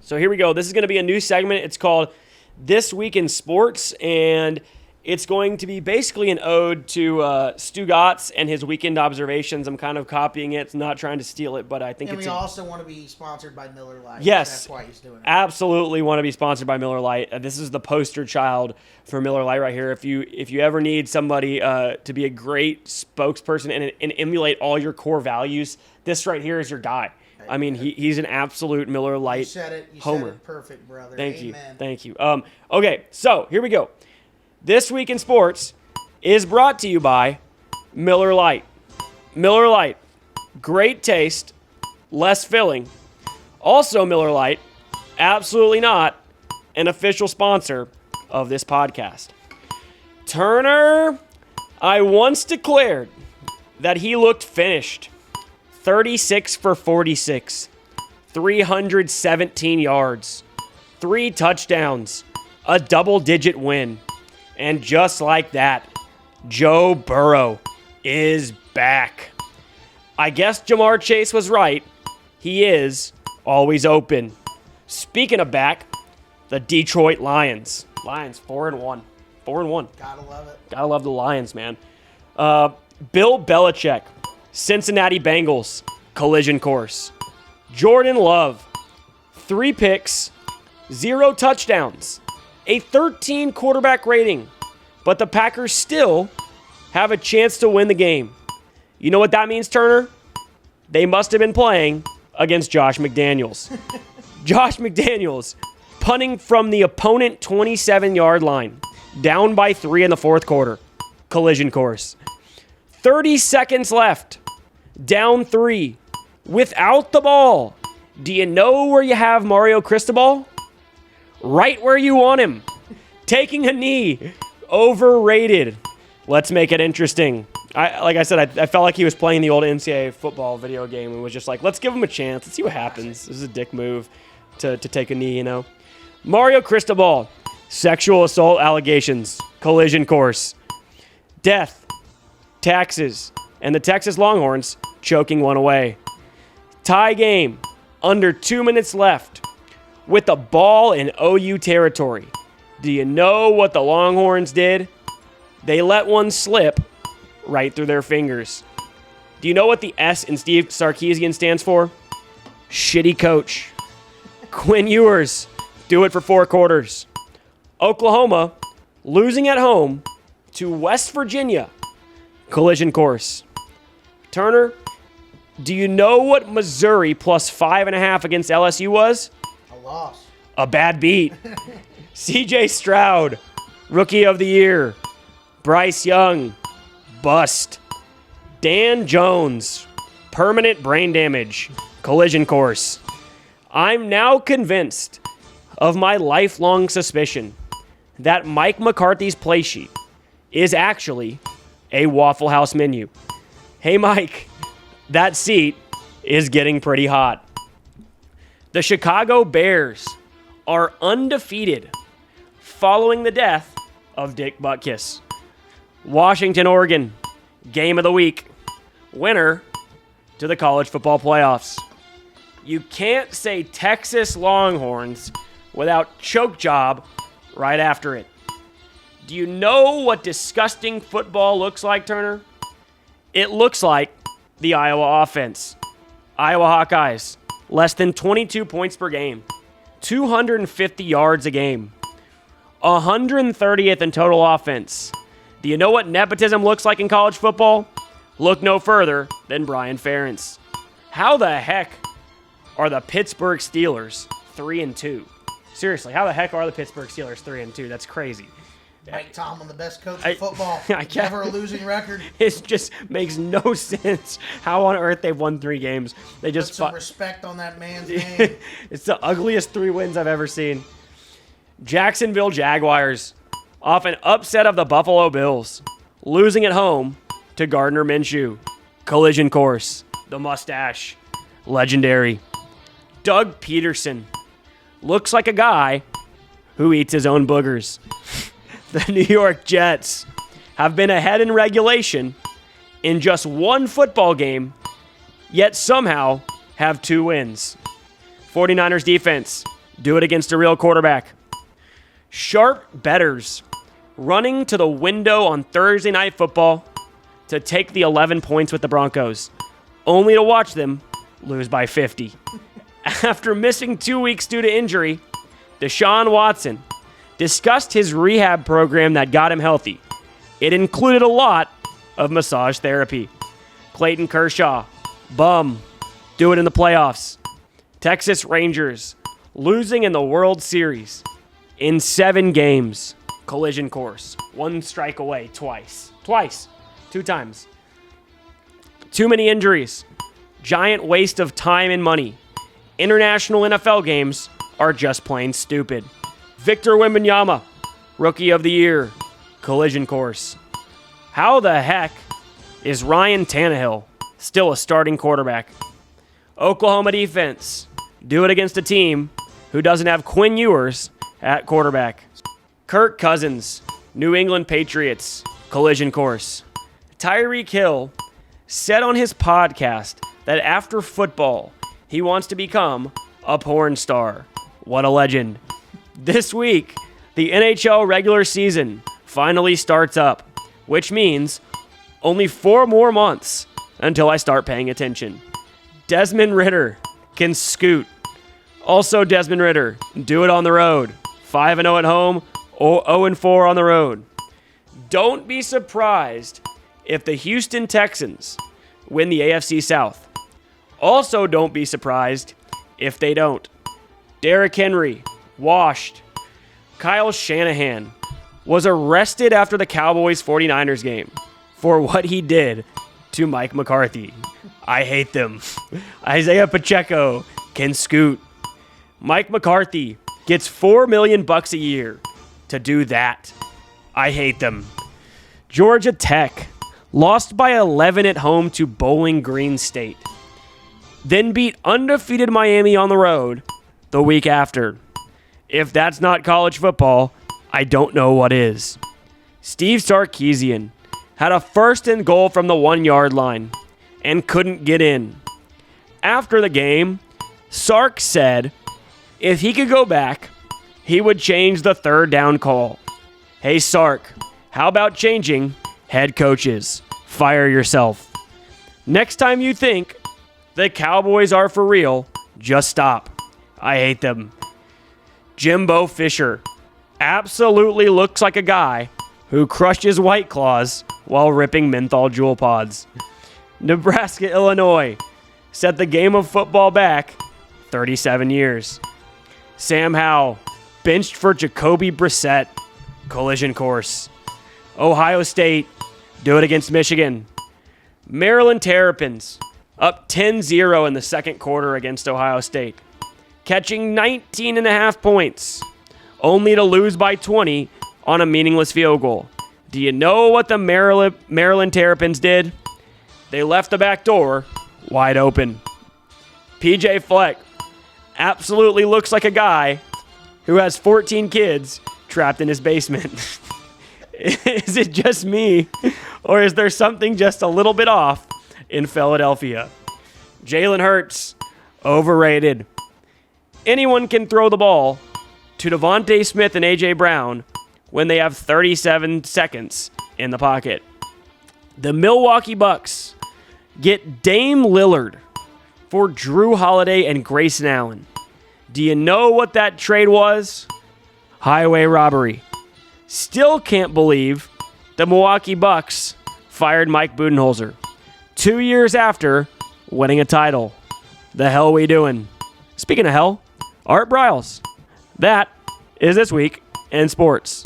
So here we go. This is going to be a new segment. It's called This Week in Sports, and it's going to be basically an ode to Stugotz and his weekend observations. I'm kind of copying it, not trying to steal it, but I think we also want to be sponsored by Miller Lite. Yes. That's why he's doing it. Absolutely want to be sponsored by Miller Lite. This is the poster child for Miller Lite right here. If you ever need somebody to be a great spokesperson and emulate all your core values, this right here is your guy. I mean, he's an absolute Miller Lite homer. You said it perfect, brother. Thank Amen. you. Okay, so here we go. This Week in Sports is brought to you by Miller Lite. Miller Lite, great taste, less filling. Also Miller Lite, absolutely not an official sponsor of this podcast. Turner, I once declared that he looked finished. 36 for 46, 317 yards, 3 touchdowns, a double-digit win. And just like that, Joe Burrow is back. I guess Jamar Chase was right. He is always open. Speaking of back, the Detroit Lions. Lions 4-1. 4-1. Gotta love it. Gotta love the Lions, man. Bill Belichick, Cincinnati Bengals, collision course. Jordan Love, 3 picks, 0 touchdowns, a 13 quarterback rating, but the Packers still have a chance to win the game. You know what that means, Turner? They must have been playing against Josh McDaniels. Josh McDaniels punting from the opponent 27-yard line, down by 3 in the fourth quarter. Collision course. 30 seconds left, down 3, without the ball. Do you know where you have Mario Cristobal? Right where you want him. Taking a knee. Overrated. Let's make it interesting. I felt like he was playing the old NCAA football video game and was just like, let's give him a chance. Let's see what happens. This is a dick move to take a knee, you know. Mario Cristobal. Sexual assault allegations. Collision course. Death. Taxes. And the Texas Longhorns choking one away. Tie game. Under 2 minutes left. With the ball in OU territory. Do you know what the Longhorns did? They let one slip right through their fingers. Do you know what the S in Steve Sarkisian stands for? Shitty coach. Quinn Ewers, do it for 4 quarters. Oklahoma, losing at home to West Virginia. Collision course. Turner, do you know what Missouri plus 5.5 against LSU was? A loss. A bad beat. CJ Stroud, Rookie of the Year. Bryce Young, bust. Dan Jones, permanent brain damage. Collision course. I'm now convinced of my lifelong suspicion that Mike McCarthy's play sheet is actually a Waffle House menu. Hey, Mike, that seat is getting pretty hot. The Chicago Bears are undefeated following the death of Dick Butkus. Washington, Oregon, game of the week. Winner to the college football playoffs. You can't say Texas Longhorns without choke job right after it. Do you know what disgusting football looks like, Turner? It looks like the Iowa offense. Iowa Hawkeyes, less than 22 points per game, 250 yards a game, 130th in total offense. Do you know what nepotism looks like in college football? Look no further than Brian Ferentz. How the heck are the Pittsburgh Steelers 3-2? Seriously, how the heck are the Pittsburgh Steelers 3-2? That's crazy. Mike Tomlin, the best coach in football. Never a losing record. It just makes no sense how on earth they've won 3 games. They just put some respect on that man's name. It's the ugliest 3 wins I've ever seen. Jacksonville Jaguars off an upset of the Buffalo Bills, losing at home to Gardner Minshew. Collision course. The mustache. Legendary. Doug Peterson looks like a guy who eats his own boogers. The New York Jets have been ahead in regulation in just 1 football game, yet somehow have 2 wins. 49ers defense, Do it against a real quarterback. Sharp bettors running to the window on Thursday Night Football to take the 11 points with the Broncos, only to watch them lose by 50. After missing 2 weeks due to injury, Deshaun Watson discussed his rehab program that got him healthy. It included a lot of massage therapy. Clayton Kershaw, bum, do it in the playoffs. Texas Rangers, losing in the World Series in 7 games. Collision course, 1 strike away twice. 2 times. Too many injuries. Giant waste of time and money. International NFL games are just plain stupid. Victor Wembanyama, Rookie of the Year, collision course. How the heck is Ryan Tannehill still a starting quarterback? Oklahoma defense, do it against a team who doesn't have Quinn Ewers at quarterback. Kirk Cousins, New England Patriots, collision course. Tyreek Hill said on his podcast that after football, he wants to become a porn star. What a legend. This week, the NHL regular season finally starts up, which means only 4 more months until I start paying attention. Desmond Ridder can scoot. Also, Desmond Ridder, do it on the road. 5-0 at home, 0-4 on the road. Don't be surprised if the Houston Texans win the AFC South. Also, don't be surprised if they don't. Derrick Henry, washed. Kyle Shanahan was arrested after the Cowboys 49ers game for what he did to Mike McCarthy. I hate them. Isaiah Pacheco can scoot. Mike McCarthy gets $4 million a year to do that. I hate them. Georgia Tech lost by 11 at home to Bowling Green State. Then beat undefeated Miami on the road the week after. If that's not college football, I don't know what is. Steve Sarkisian had a 1st and goal from the 1-yard line and couldn't get in. After the game, Sark said if he could go back, he would change the 3rd down call. Hey Sark, how about changing head coaches? Fire yourself. Next time you think the Cowboys are for real, just stop. I hate them. Jimbo Fisher absolutely looks like a guy who crushed his White Claws while ripping menthol Jewel Pods. Nebraska, Illinois set the game of football back 37 years. Sam Howell benched for Jacoby Brissett, collision course. Ohio State, do it against Michigan. Maryland Terrapins, up 10-0 in the 2nd quarter against Ohio State, catching 19.5 points, only to lose by 20 on a meaningless field goal. Do you know what the Maryland Terrapins did? They left the back door wide open. PJ Fleck absolutely looks like a guy who has 14 kids trapped in his basement. Is it just me, or is there something just a little bit off in Philadelphia? Jalen Hurts, overrated. Anyone can throw the ball to Devontae Smith and A.J. Brown when they have 37 seconds in the pocket. The Milwaukee Bucks get Dame Lillard for Drew Holiday and Grayson Allen. Do you know what that trade was? Highway robbery. Still can't believe the Milwaukee Bucks fired Mike Budenholzer 2 years after winning a title. The hell we doing? Speaking of hell, Art Briles. That is This Week in Sports.